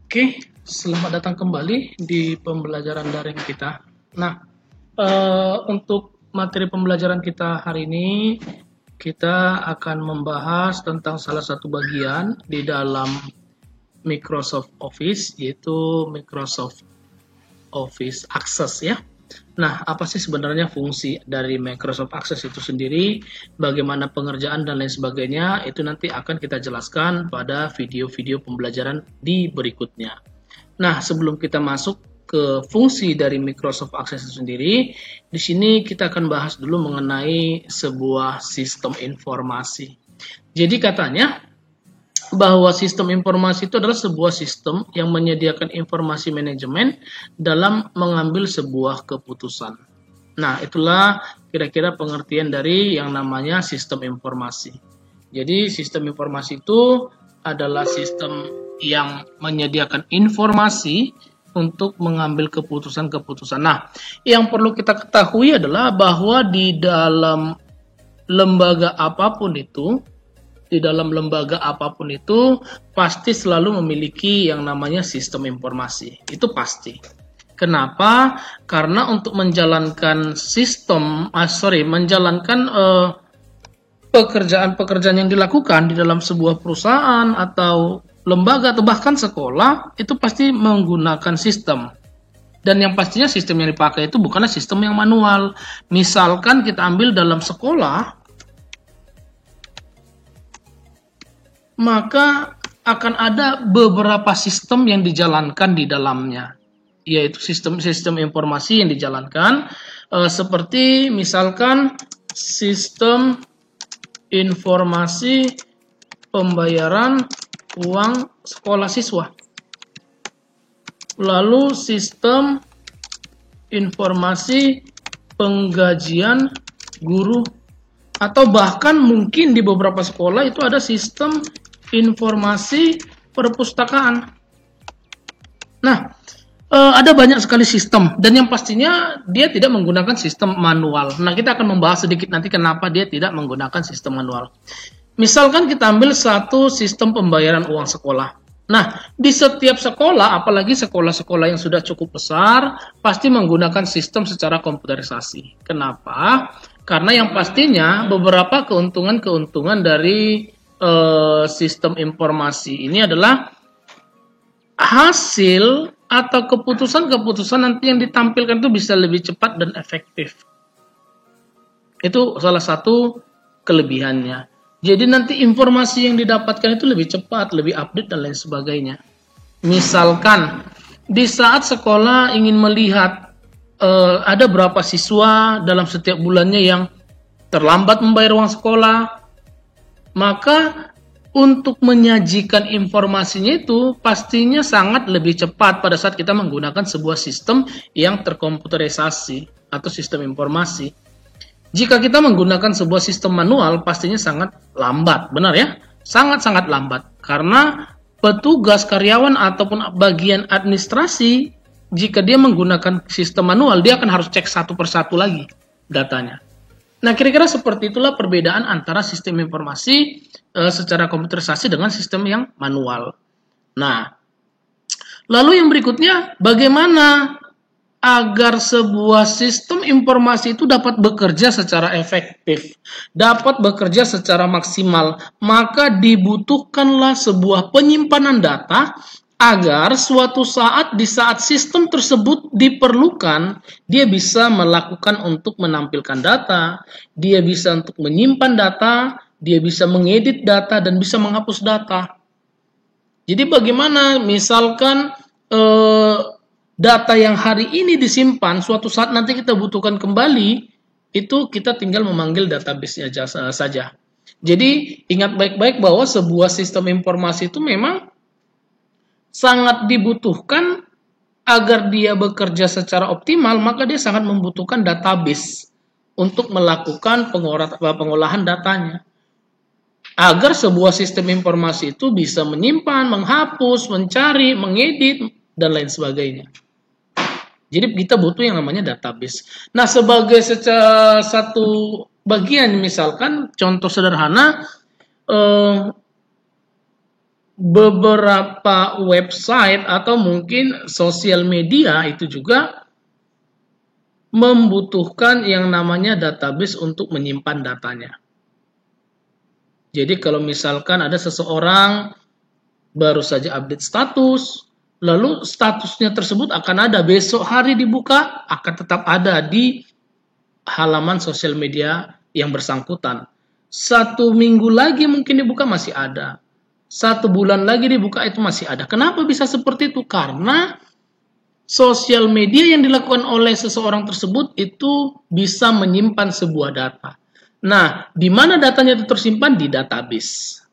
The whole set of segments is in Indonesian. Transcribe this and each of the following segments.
Oke, selamat datang kembali di pembelajaran daring kita. Nah, untuk materi pembelajaran kita hari ini, kita akan membahas tentang salah satu bagian di dalam Microsoft Office, yaitu Microsoft Office Access ya. Nah, apa sih sebenarnya fungsi dari Microsoft Access itu sendiri, bagaimana pengerjaan dan lain sebagainya, itu nanti akan kita jelaskan pada video-video pembelajaran di berikutnya. Nah, sebelum kita masuk ke fungsi dari Microsoft Access itu sendiri, di sini kita akan bahas dulu mengenai sebuah sistem informasi. Jadi katanya bahwa sistem informasi itu adalah sebuah sistem yang menyediakan informasi manajemen dalam mengambil sebuah keputusan. Nah, itulah kira-kira pengertian dari yang namanya sistem informasi. Jadi, sistem informasi itu adalah sistem yang menyediakan informasi untuk mengambil keputusan-keputusan. Nah, yang perlu kita ketahui adalah bahwa di dalam lembaga apapun itu, pasti selalu memiliki yang namanya sistem informasi. Itu pasti. Kenapa? Karena untuk menjalankan pekerjaan-pekerjaan yang dilakukan di dalam sebuah perusahaan atau lembaga atau bahkan sekolah, itu pasti menggunakan sistem. Dan yang pastinya sistem yang dipakai itu bukanlah sistem yang manual. Misalkan kita ambil dalam sekolah, maka akan ada beberapa sistem yang dijalankan di dalamnya, yaitu sistem-sistem informasi yang dijalankan, seperti misalkan sistem informasi pembayaran uang sekolah siswa, lalu sistem informasi penggajian guru, atau bahkan mungkin di beberapa sekolah itu ada sistem informasi perpustakaan. Nah, ada banyak sekali sistem, dan yang pastinya dia tidak menggunakan sistem manual. Nah, kita akan membahas sedikit nanti kenapa dia tidak menggunakan sistem manual. Misalkan kita ambil satu sistem pembayaran uang sekolah. Nah, di setiap sekolah, apalagi sekolah-sekolah yang sudah cukup besar, pasti menggunakan sistem secara komputerisasi. Kenapa? Karena yang pastinya beberapa keuntungan-keuntungan dari sistem informasi ini adalah hasil atau keputusan-keputusan nanti yang ditampilkan itu bisa lebih cepat dan efektif. Itu salah satu kelebihannya. Jadi nanti informasi yang didapatkan itu lebih cepat, lebih update dan lain sebagainya. Misalkan di saat sekolah ingin melihat ada berapa siswa dalam setiap bulannya yang terlambat membayar uang sekolah, maka untuk menyajikan informasinya itu pastinya sangat lebih cepat pada saat kita menggunakan sebuah sistem yang terkomputerisasi atau sistem informasi. Jika kita menggunakan sebuah sistem manual, pastinya sangat lambat, benar ya? Sangat-sangat lambat, karena petugas, karyawan, ataupun bagian administrasi, jika dia menggunakan sistem manual, dia akan harus cek satu persatu lagi datanya. Nah, kira-kira seperti itulah perbedaan antara sistem informasi secara komputerisasi dengan sistem yang manual. Nah, lalu yang berikutnya, bagaimana agar sebuah sistem informasi itu dapat bekerja secara efektif, dapat bekerja secara maksimal, maka dibutuhkanlah sebuah penyimpanan data agar suatu saat di saat sistem tersebut diperlukan, dia bisa melakukan untuk menampilkan data, dia bisa untuk menyimpan data, dia bisa mengedit data, dan bisa menghapus data. Jadi bagaimana misalkan data yang hari ini disimpan, suatu saat nanti kita butuhkan kembali, itu kita tinggal memanggil database saja. Jadi ingat baik-baik bahwa sebuah sistem informasi itu memang sangat dibutuhkan agar dia bekerja secara optimal, maka dia sangat membutuhkan database untuk melakukan pengolahan datanya. Agar sebuah sistem informasi itu bisa menyimpan, menghapus, mencari, mengedit, dan lain sebagainya. Jadi kita butuh yang namanya database. Nah, sebagai satu bagian, misalkan contoh sederhana, beberapa website atau mungkin sosial media itu juga membutuhkan yang namanya database untuk menyimpan datanya. Jadi kalau misalkan ada seseorang baru saja update status, lalu statusnya tersebut akan ada besok hari dibuka, akan tetap ada di halaman sosial media yang bersangkutan. 1 minggu lagi mungkin dibuka masih ada. 1 bulan lagi dibuka itu masih ada. Kenapa bisa seperti itu? Karena sosial media yang dilakukan oleh seseorang tersebut itu bisa menyimpan sebuah data. Nah, di mana datanya itu tersimpan? Di database.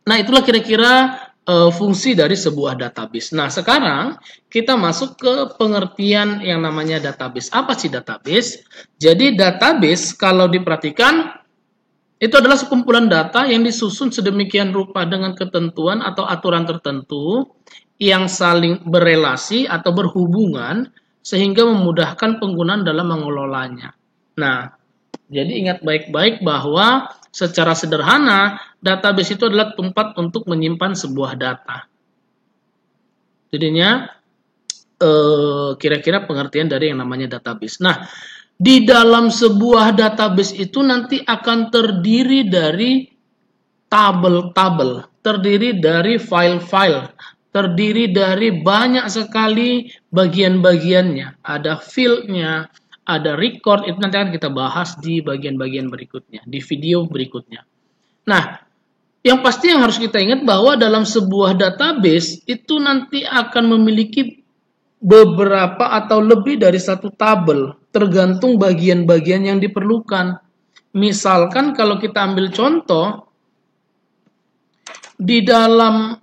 Nah, itulah kira-kira fungsi dari sebuah database. Nah, sekarang kita masuk ke pengertian yang namanya database. Apa sih database? Jadi, database kalau diperhatikan, itu adalah sekumpulan data yang disusun sedemikian rupa dengan ketentuan atau aturan tertentu yang saling berelasi atau berhubungan sehingga memudahkan penggunaan dalam mengelolanya. Nah, jadi ingat baik-baik bahwa secara sederhana database itu adalah tempat untuk menyimpan sebuah data. Jadinya kira-kira pengertian dari yang namanya database. Nah, di dalam sebuah database itu nanti akan terdiri dari tabel-tabel, terdiri dari file-file, terdiri dari banyak sekali bagian-bagiannya. Ada fieldnya, ada record, itu nanti akan kita bahas di bagian-bagian berikutnya, di video berikutnya. Nah, yang pasti yang harus kita ingat bahwa dalam sebuah database itu nanti akan memiliki beberapa atau lebih dari satu tabel, tergantung bagian-bagian yang diperlukan. Misalkan kalau kita ambil contoh, di dalam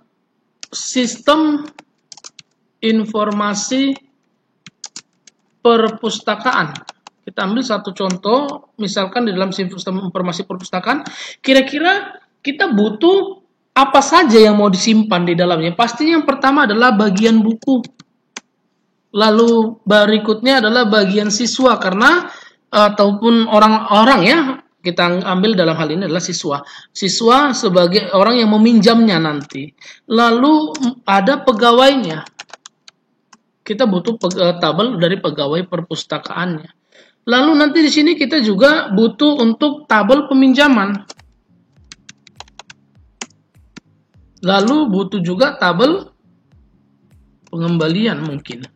sistem informasi perpustakaan. Kita ambil satu contoh, misalkan di dalam sistem informasi perpustakaan, kira-kira kita butuh apa saja yang mau disimpan di dalamnya. Pastinya yang pertama adalah bagian buku. Lalu berikutnya adalah bagian siswa, karena ataupun orang-orang ya, kita ambil dalam hal ini adalah siswa. Siswa sebagai orang yang meminjamnya nanti. Lalu ada pegawainya. Kita butuh tabel dari pegawai perpustakaannya. Lalu nanti di sini kita juga butuh untuk tabel peminjaman. Lalu butuh juga tabel pengembalian mungkin.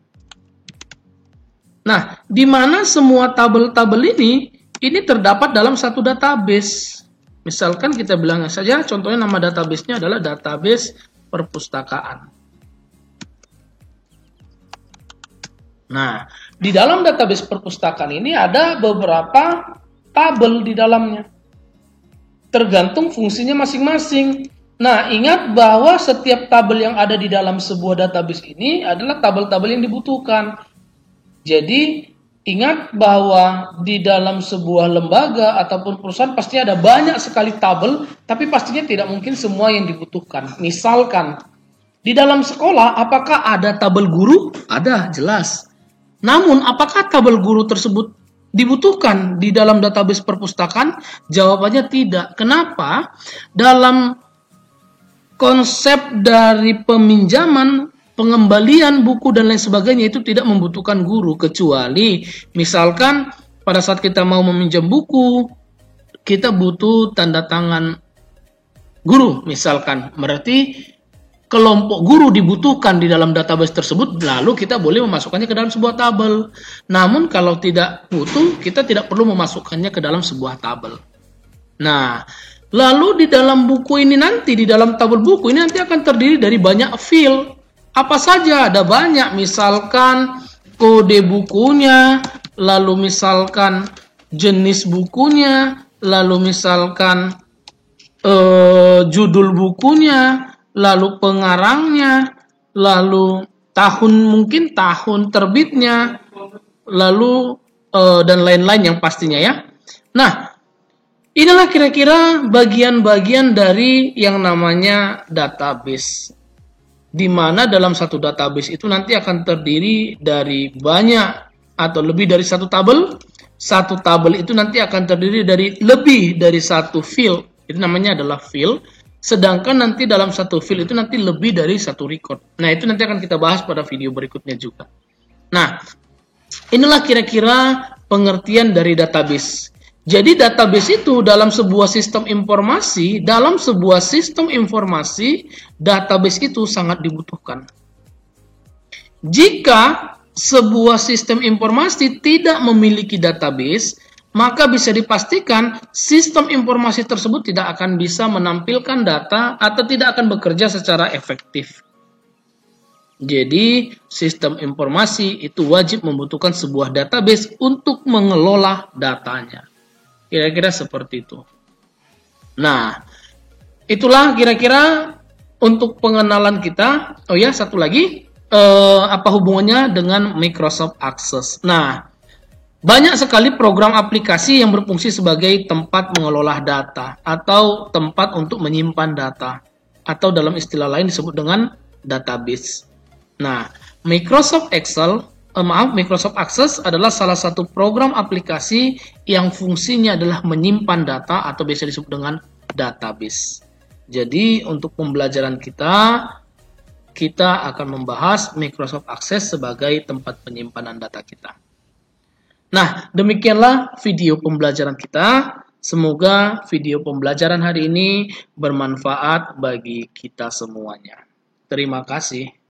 Nah, di mana semua tabel-tabel ini terdapat dalam satu database. Misalkan kita bilang saja, contohnya nama database-nya adalah database perpustakaan. Nah, di dalam database perpustakaan ini ada beberapa tabel di dalamnya. Tergantung fungsinya masing-masing. Nah, ingat bahwa setiap tabel yang ada di dalam sebuah database ini adalah tabel-tabel yang dibutuhkan. Jadi, ingat bahwa di dalam sebuah lembaga ataupun perusahaan pasti ada banyak sekali tabel, tapi pastinya tidak mungkin semua yang dibutuhkan. Misalkan, di dalam sekolah apakah ada tabel guru? Ada, jelas. Namun, apakah tabel guru tersebut dibutuhkan di dalam database perpustakaan? Jawabannya tidak. Kenapa? Dalam konsep dari peminjaman, pengembalian buku dan lain sebagainya itu tidak membutuhkan guru, kecuali misalkan pada saat kita mau meminjam buku, kita butuh tanda tangan guru misalkan. Berarti kelompok guru dibutuhkan di dalam database tersebut, lalu kita boleh memasukkannya ke dalam sebuah tabel. Namun kalau tidak butuh, kita tidak perlu memasukkannya ke dalam sebuah tabel. Nah, lalu di dalam buku ini nanti, di dalam tabel buku ini nanti akan terdiri dari banyak field. Apa saja? Ada banyak, misalkan kode bukunya, lalu misalkan jenis bukunya, lalu misalkan judul bukunya, lalu pengarangnya, lalu mungkin tahun terbitnya, lalu dan lain-lain yang pastinya ya. Nah, inilah kira-kira bagian-bagian dari yang namanya database. Di mana dalam satu database itu nanti akan terdiri dari banyak atau lebih dari satu tabel. Satu tabel itu nanti akan terdiri dari lebih dari satu field. Itu namanya adalah field. Sedangkan nanti dalam satu file itu nanti lebih dari satu record. Nah, itu nanti akan kita bahas pada video berikutnya juga. Nah, inilah kira-kira pengertian dari database. Jadi database itu dalam sebuah sistem informasi, database itu sangat dibutuhkan. Jika sebuah sistem informasi tidak memiliki database, maka bisa dipastikan sistem informasi tersebut tidak akan bisa menampilkan data atau tidak akan bekerja secara efektif. Jadi, sistem informasi itu wajib membutuhkan sebuah database untuk mengelola datanya. Kira-kira seperti itu. Nah, itulah kira-kira untuk pengenalan kita. Oh ya, satu lagi, apa hubungannya dengan Microsoft Access? Nah, banyak sekali program aplikasi yang berfungsi sebagai tempat mengelola data atau tempat untuk menyimpan data, atau dalam istilah lain disebut dengan database. Nah, Microsoft Access adalah salah satu program aplikasi yang fungsinya adalah menyimpan data atau biasa disebut dengan database. Jadi, untuk pembelajaran kita akan membahas Microsoft Access sebagai tempat penyimpanan data kita. Nah, demikianlah video pembelajaran kita. Semoga video pembelajaran hari ini bermanfaat bagi kita semuanya. Terima kasih.